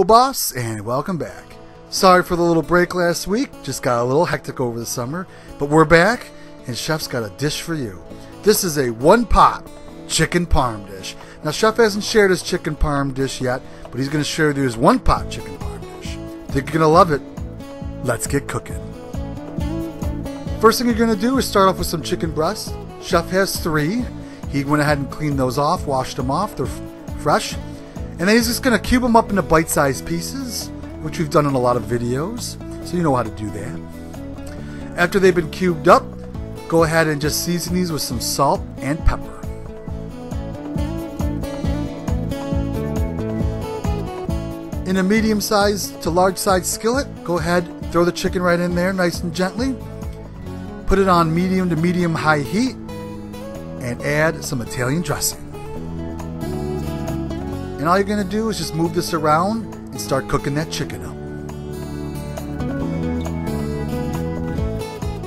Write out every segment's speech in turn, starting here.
Hello boss, and welcome back. Sorry for the little break last week, just got a little hectic over the summer, but we're back and Chef's got a dish for you. This is a one-pot chicken parm dish. Now Chef hasn't shared his chicken parm dish yet, but he's going to share his one-pot chicken parm dish. Think you're going to love it. Let's get cooking. First thing you're going to do is start off with some chicken breasts. Chef has 3. He went ahead and cleaned those off, washed them off, they're fresh. And then he's just going to cube them up into bite-sized pieces, which we've done in a lot of videos, so you know how to do that. After they've been cubed up, go ahead and just season these with some salt and pepper. In a medium-sized to large-sized skillet, go ahead, throw the chicken right in there nice and gently. Put it on medium to medium-high heat, and add some Italian dressing. And all you're going to do is just move this around and start cooking that chicken up.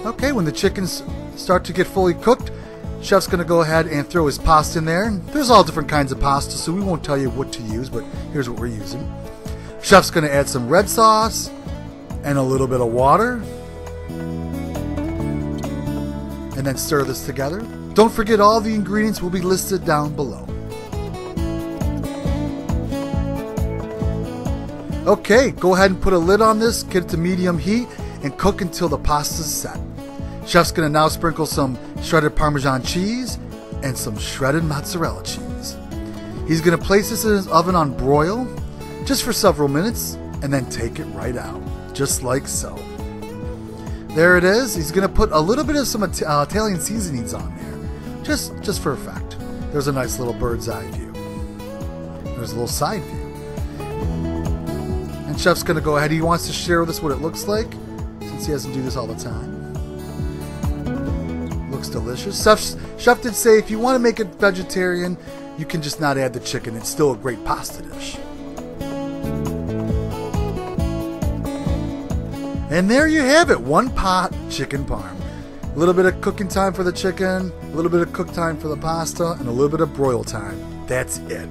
Okay, when the chickens start to get fully cooked, Chef's going to go ahead and throw his pasta in there. There's all different kinds of pasta, so we won't tell you what to use, but here's what we're using. Chef's going to add some red sauce and a little bit of water. And then stir this together. Don't forget, all the ingredients will be listed down below. Okay, go ahead and put a lid on this, get it to medium heat, and cook until the pasta's set. Chef's going to now sprinkle some shredded Parmesan cheese and some shredded mozzarella cheese. He's going to place this in his oven on broil just for several minutes and then take it right out, just like so. There it is. He's going to put a little bit of some Italian seasonings on there, just for effect. There's a nice little bird's eye view. There's a little side view. And Chef's going to go ahead. He wants to share with us what it looks like, since he doesn't do this all the time. Looks delicious. Chef did say if you want to make it vegetarian, you can just not add the chicken. It's still a great pasta dish. And there you have it, one pot chicken parm. A little bit of cooking time for the chicken, a little bit of cook time for the pasta, and a little bit of broil time. That's it.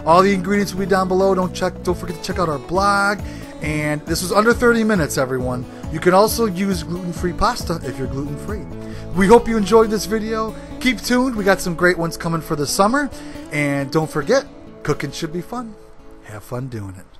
All the ingredients will be down below. Don't forget to check out our blog. And this was under 30 minutes, everyone. You can also use gluten-free pasta if you're gluten-free. We hope you enjoyed this video. Keep tuned. We got some great ones coming for the summer. And don't forget, cooking should be fun. Have fun doing it.